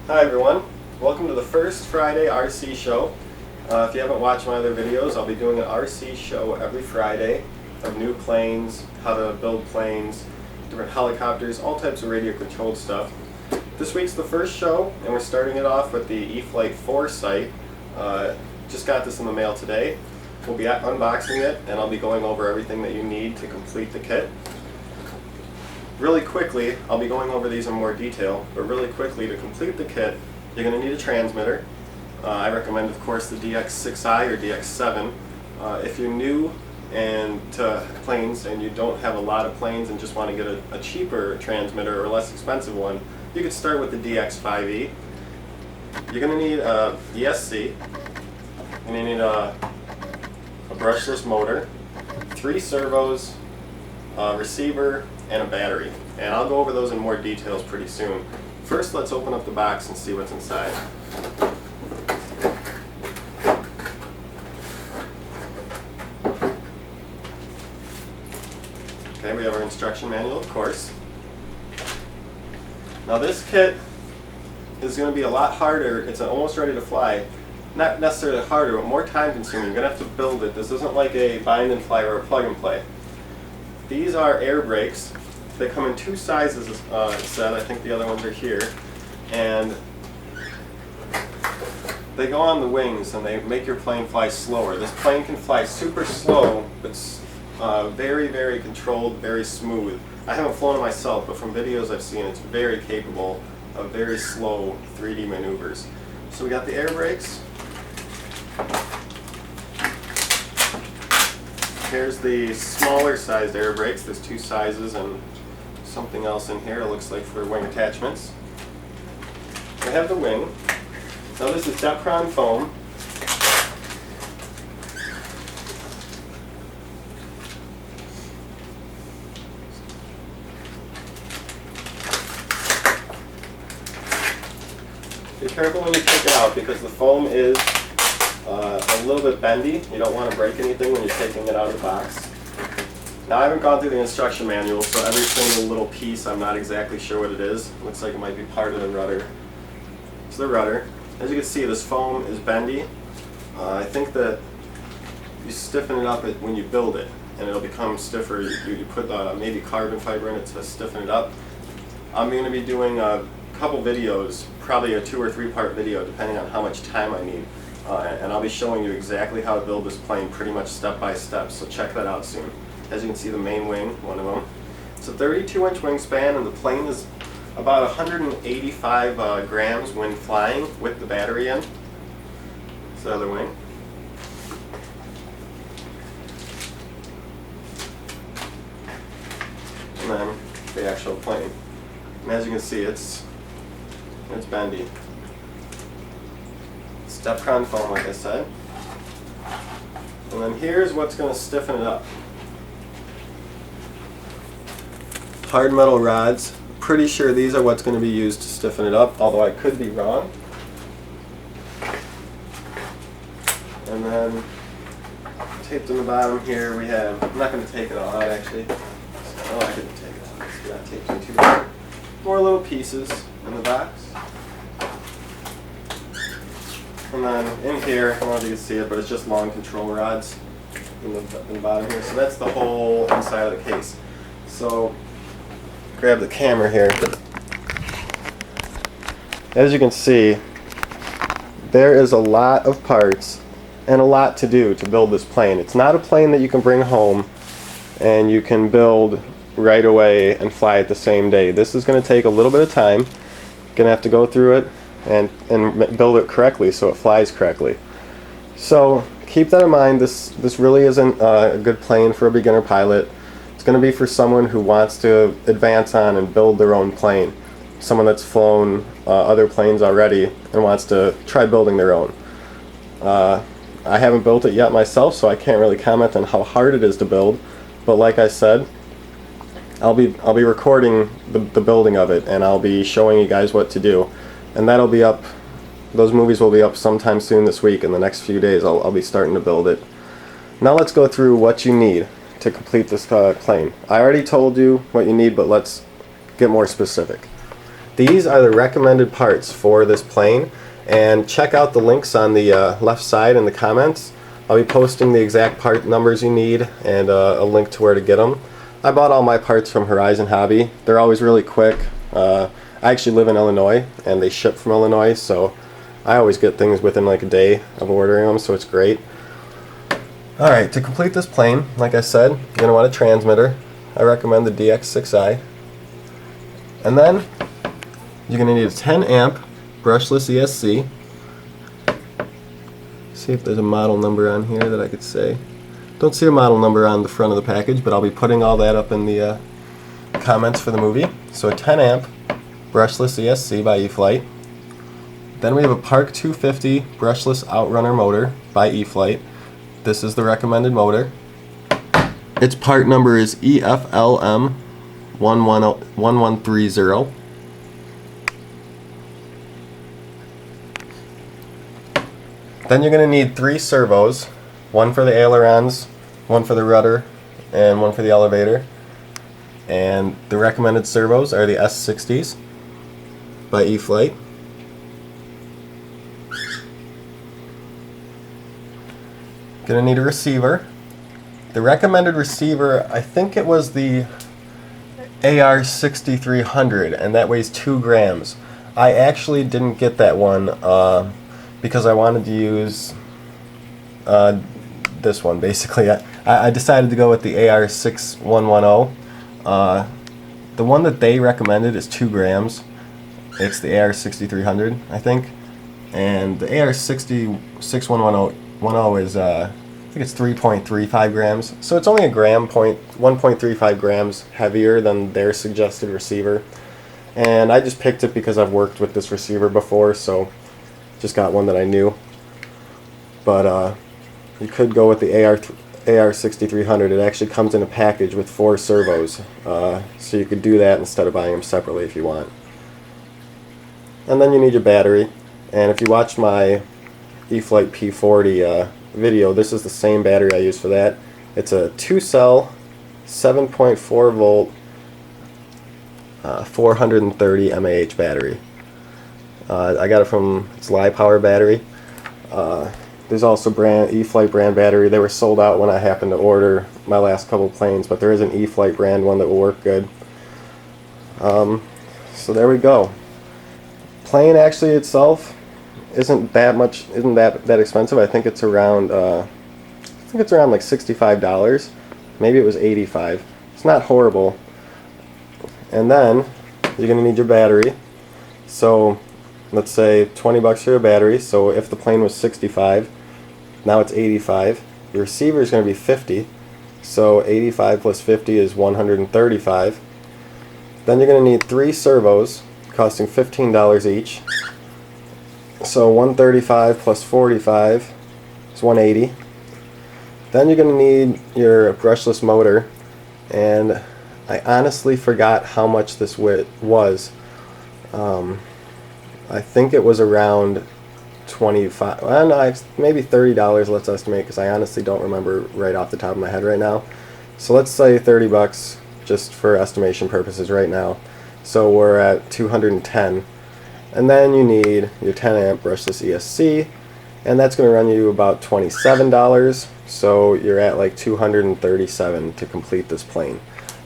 Hi everyone, welcome to the first Friday RC show. If you haven't watched my other videos, I'll be doing an RC show every Friday of new planes, how to build planes, different helicopters, all types of radio controlled stuff. This week's the first show and we're starting it off with the E-flite 4 sight. Just got this in the mail today. We'll be unboxing it and I'll be going over everything that you need to complete the kit. Really quickly, I'll be going over these in more detail, but really quickly, to complete the kit, you're going to need a transmitter. I recommend, of course, the DX6i or DX7. If you're new to planes and you don't have a lot of planes and just want to get a cheaper transmitter or a less expensive one, you could start with the DX5e. You're going to need a ESC, and you need a brushless motor, 3 servos, a receiver, and a battery. And I'll go over those in more details pretty soon. First, let's open up the box and see what's inside. Okay, we have our instruction manual, of course. Now this kit is going to be a lot harder. It's almost ready to fly. Not necessarily harder, but more time consuming. You're going to have to build it. This isn't like a bind and fly or a plug and play. These are air brakes. They come in 2 sizes, it said. I think the other ones are here. And they go on the wings and they make your plane fly slower. This plane can fly super slow, but very, very controlled, very smooth. I haven't flown it myself, but from videos I've seen, it's very capable of very slow 3D maneuvers. So we got the air brakes. Here's the smaller sized air brakes. There's 2 sizes and something else in here, it looks like, for wing attachments. We have the wing. Now this is Depron foam. Be careful when you take it out because the foam is a little bit bendy. You don't want to break anything when you're taking it out of the box. Now I haven't gone through the instruction manual, so every single little piece I'm not exactly sure what it is. Looks like it might be part of the rudder. It's the rudder. As you can see, this foam is bendy. I think that you stiffen it up when you build it, and it'll become stiffer. You put maybe carbon fiber in it to stiffen it up. I'm going to be doing a couple videos, probably a 2 or 3 part video, depending on how much time I need. And I'll be showing you exactly how to build this plane pretty much step by step, so check that out soon. As you can see, the main wing, one of them. It's a 32-inch wingspan, and the plane is about 185 grams when flying with the battery in. It's the other wing. And then the actual plane. And as you can see, it's bendy. It's Depron foam, like I said. And then here's what's going to stiffen it up. Hard metal rods. Pretty sure these are what's going to be used to stiffen it up, although I could be wrong. And then taped on the bottom here we have, I'm not going to take it all out actually. Oh, I didn't take it out. It's not taped in too bad. More little pieces in the box. And then in here, I don't know if you can see it, but it's just long control rods in the bottom here. So that's the whole inside of the case. So grab the camera here. As you can see, there is a lot of parts and a lot to do to build this plane. It's not a plane that you can bring home and you can build right away and fly it the same day. This is going to take a little bit of time. You're going to have to go through it and build it correctly so it flies correctly. So keep that in mind. This really isn't a good plane for a beginner pilot. It's going to be for someone who wants to advance on and build their own plane. Someone that's flown other planes already and wants to try building their own. I haven't built it yet myself, so I can't really comment on how hard it is to build. But like I said, I'll be recording the building of it, and I'll be showing you guys what to do. And that'll be up. Those movies will be up sometime soon this week. In the next few days, I'll be starting to build it. Now let's go through what you need to complete this plane. I already told you what you need, but let's get more specific. These are the recommended parts for this plane, and check out the links on the left side in the comments. I'll be posting the exact part numbers you need and a link to where to get them. I bought all my parts from Horizon Hobby. They're always really quick. I actually live in Illinois and they ship from Illinois, so I always get things within like a day of ordering them, so it's great. Alright, to complete this plane, like I said, you're going to want a transmitter. I recommend the DX6i. And then you're going to need a 10 amp brushless ESC. See if there's a model number on here that I could say. Don't see a model number on the front of the package, but I'll be putting all that up in the comments for the movie. So a 10 amp brushless ESC by E-flite. Then we have a Park 250 brushless outrunner motor by E-flite. This is the recommended motor. Its part number is EFLM1130. Then you're going to need 3 servos, one for the ailerons, one for the rudder, and one for the elevator. And the recommended servos are the S60s by E-flite. Going to need a receiver. The recommended receiver, I think it was the ARF 6300, and that weighs 2 grams. I actually didn't get that one because I wanted to use this one basically. I decided to go with the ARF 6110. The one that they recommended is 2 grams. It's the ARF 6300, I think. And the ARF 6110 is, I think it's 3.35 grams. So it's only a gram, 1.35 grams heavier than their suggested receiver. And I just picked it because I've worked with this receiver before, so just got one that I knew. But you could go with the ARF 6300. It actually comes in a package with 4 servos, so you could do that instead of buying them separately if you want. And then you need your battery, and if you watched my E-flite P40 video, this is the same battery I use for that. It's a 2-cell 7.4 volt 430 mAh battery. I got it from its lipo battery. There's also E-flite brand battery. They were sold out when I happened to order my last couple planes, but there is an E-flite brand one that will work good. So there we go. Plane actually itself isn't that expensive. I think it's around like $65. Maybe it was $85. It's not horrible. And then you're gonna need your battery. So let's say 20 bucks for your battery. So if the plane was 65, now it's 85. Your receiver is going to be 50. So 85 plus 50 is 135. Then you're going to need 3 servos costing $15 each. So 135 plus 45 is 180. Then you're going to need your brushless motor, and I honestly forgot how much this was. I think it was around $25, well, no, maybe $30, let's estimate, because I honestly don't remember right off the top of my head right now. So let's say 30 bucks just for estimation purposes right now. So we're at 210. And then you need your 10 amp brushless ESC, and that's going to run you about $27. So you're at like 237 to complete this plane.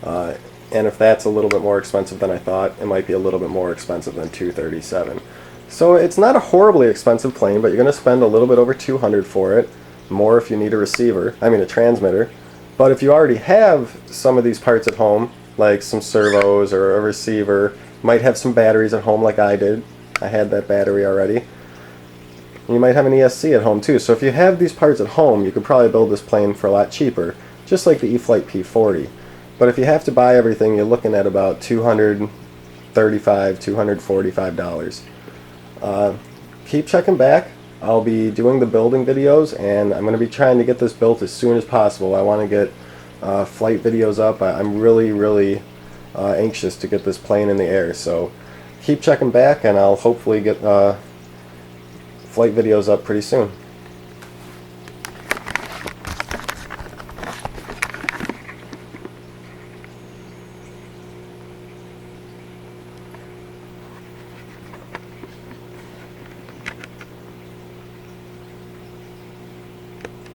And if that's a little bit more expensive than I thought, it might be a little bit more expensive than 237. So it's not a horribly expensive plane, but you're going to spend a little bit over 200 for it. More if you need a transmitter. But if you already have some of these parts at home, like some servos or a receiver, might have some batteries at home like I did. I had that battery already. You might have an ESC at home too. So if you have these parts at home, you could probably build this plane for a lot cheaper, just like the E-flite P40. But if you have to buy everything, you're looking at about $235, $245. Keep checking back. I'll be doing the building videos, and I'm going to be trying to get this built as soon as possible. I want to get flight videos up. I'm really anxious to get this plane in the air. So keep checking back, and I'll hopefully get flight videos up pretty soon.